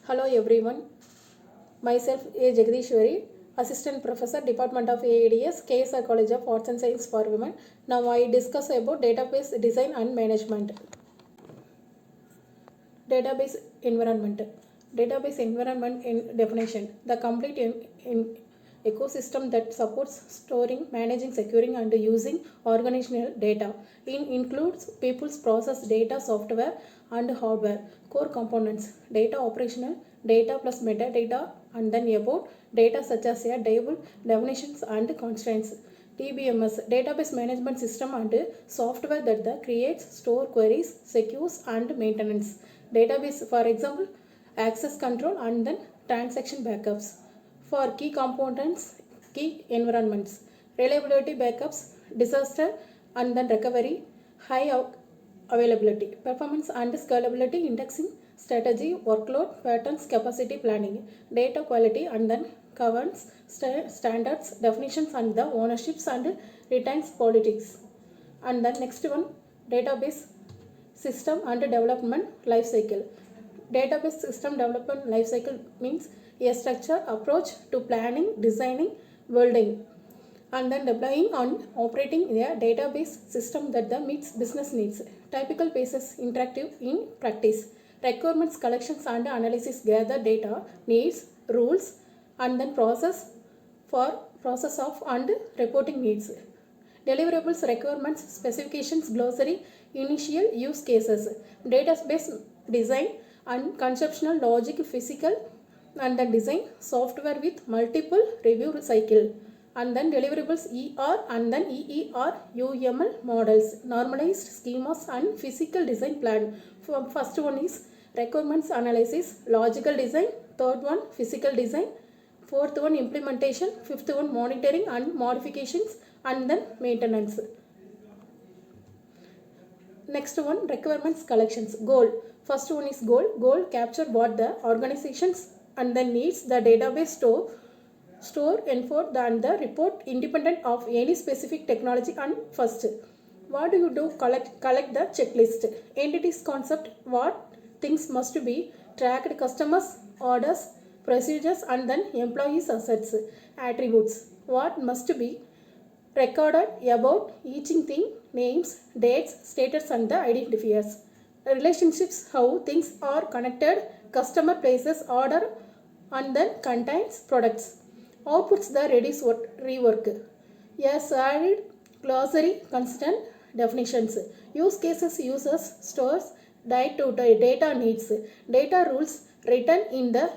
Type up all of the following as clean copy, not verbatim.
Hello everyone, myself A. Jagadeeswari, Assistant Professor, Department of AI&DS, KSR College of Arts and Science for Women. Now I discuss about database design and management. Database environment. Database environment in definition. The complete ecosystem that supports storing, managing, securing and using organizational data. It includes people's process data, software and hardware. Core components. Data operational, data plus metadata and then about data such as a table, definitions and constraints. DBMS, database management system and software that creates, store queries, secures and maintenance. Database, for example, access control and then transaction backups. For key components, key environments, reliability backups, disaster and then recovery, high availability, performance and scalability, indexing, strategy, workload, patterns, capacity planning, data quality and then governance, standards, definitions and the ownerships and retains politics. And then next one, database system and development life cycle. Database system development life cycle means a structured approach to planning, designing, building and then deploying and operating a database system that meets business needs. Typical phases interactive in practice. Requirements collections and analysis, gather data, needs, rules and then process of and reporting needs. Deliverables, requirements, specifications, glossary, initial use cases. Database design and conceptual logic, physical and then design, software with multiple review cycle. And then deliverables ER and then EER UML models, normalized schemas and physical design plan. First one is requirements analysis, logical design. Third one physical design. Fourth one implementation. Fifth one monitoring and modifications and then maintenance. Next one, requirements collections. Goal. First one is goal. Goal capture what the organizations and then needs the database store, enforce and the report independent of any specific technology. And first, what do you do? Collect the checklist. Entities concept, what things must be tracked, customers, orders, procedures and then employees assets. Attributes, what must be recorded about each thing, names, dates, status and the identifiers. Relationships, how things are connected, customer, places, order and then contains products. Outputs, the reduce rework. Yes, added glossary, constant definitions. Use cases, users, stores, data needs. Data rules written in the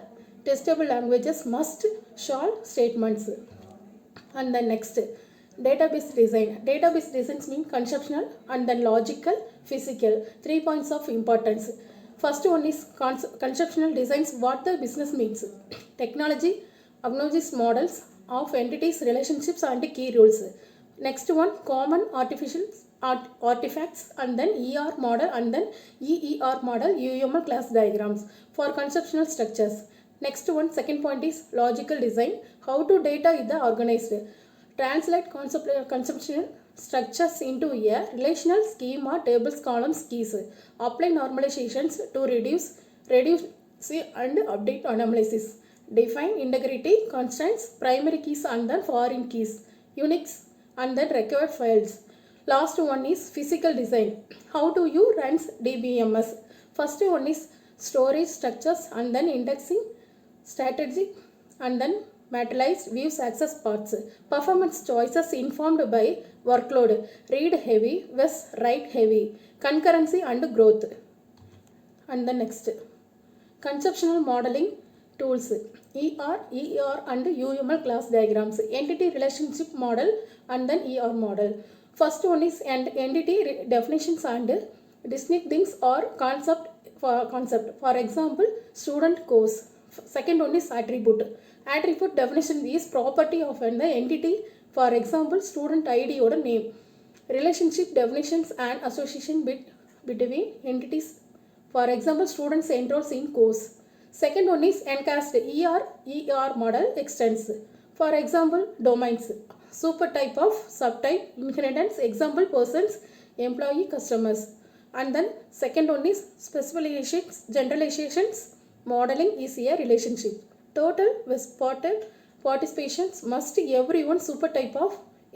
testable languages, must, shall statements. And then next, database design. Database designs mean conceptual and then logical, physical. 3 points of importance. First one is conceptual designs, what the business means. Technology acknowledges models of entities, relationships and key rules. Next one, common artifacts and then ER model and then EER model, UML class diagrams for conceptual structures. Next one, second point is logical design, how to data is the organized. Translate conceptual structures into a relational schema, tables, columns, keys. Apply normalizations to reduce and update anomalies. Define integrity constraints, primary keys and then foreign keys, Unix and then required files. Last one is physical design. How do you run DBMS? First one is storage structures and then indexing strategy and then materialized views access paths. Performance choices informed by workload. Read heavy versus write heavy. Concurrency and growth. And the next, conceptual modeling tools. ER and UML class diagrams. Entity relationship model and then ER model. First one is entity definitions and distinct things or concept. For example, student course. Second one is attribute. Attribute definition is property of an entity. For example, student ID or name. Relationship definitions and association between entities. For example, students enrolls in course. Second one is encast ER model extends. For example, domains. Super type of subtype inheritance. Example, persons, employee, customers. And then second one is specifications, generalizations, Modeling is a relationship. Total participations must everyone supertype of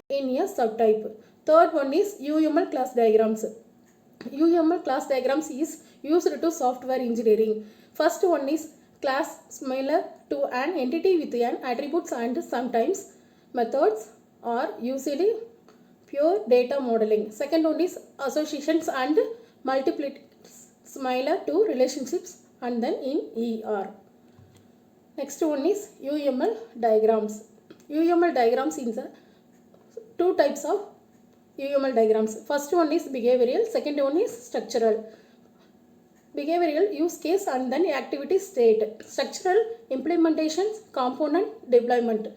in a subtype. Third one is UML class diagrams. UML class diagrams is used to software engineering. First one is class similar to an entity with an attributes and sometimes methods are usually pure data modeling. Second one is associations and multiplications similar to relationships and then in ER. Next one is UML diagrams. UML diagrams is two types of UML diagrams. First one is behavioral, second one is structural. Behavioral, use case and then activity state. Structural, implementations, component, deployment.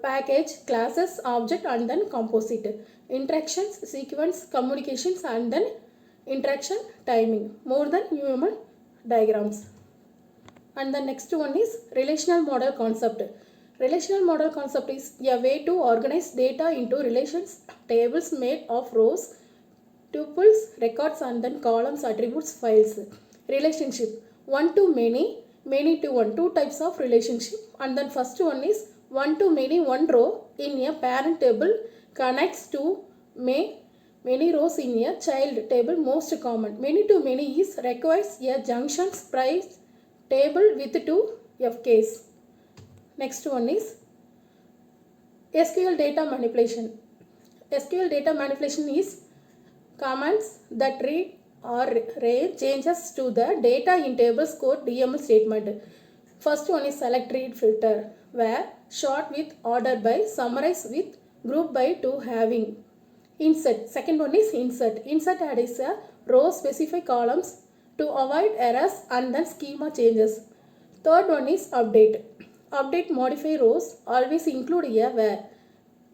Package, classes, object and then composite. Interactions, sequence, communications and then interaction timing. More than UML diagrams. And the next one is relational model concept. Relational model concept is a way to organize data into relations, tables made of rows, tuples, records and then columns, attributes, files. Relationship, one to many, many to one, two types of relationship. And then first one is one to many, one row in a parent table connects to many rows in a child table, most common. Many to many is requires a junctions price table with two FKs. Next one is SQL data manipulation. SQL data manipulation is commands that read or write changes to the data in tables code DML statement. First one is select, read, filter, where sort with, order by, summarize with, group by, to, having. Insert. Second one is insert. Insert adds a row specify columns to avoid errors and then schema changes. Third one is update. Update modify rows always include a where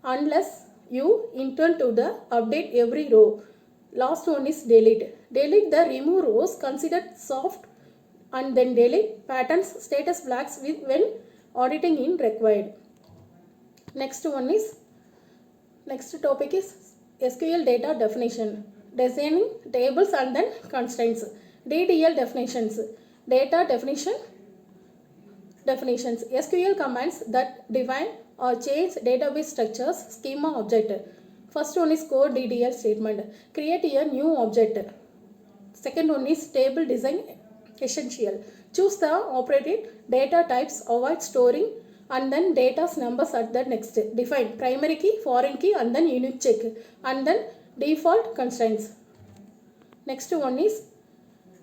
unless you intend to the update every row. Last one is delete. Delete the remove rows considered soft and then delete patterns status flags with when auditing in required. Next topic is SQL data definition. Designing tables and then constraints. DDL definitions. Data definitions. SQL commands that define or change database structures, schema, object. First one is code DDL statement. Create a new object. Second one is table design essential. Choose the appropriate data types, avoid storing and then data's numbers at the next. Define primary key, foreign key and then unique check and then default constraints. Next one is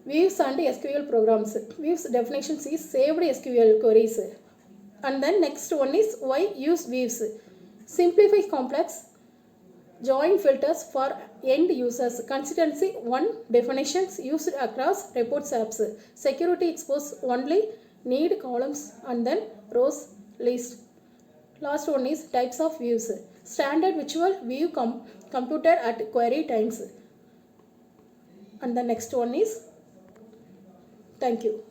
views and SQL programs. Views definitions is saved SQL queries. And then next one is why use views. Simplify complex join filters for end users. Consistency one definitions used across reports apps. Security expose only need columns and then rows list. Last one is types of views. Standard visual view computed at query times. And the next one is thank you.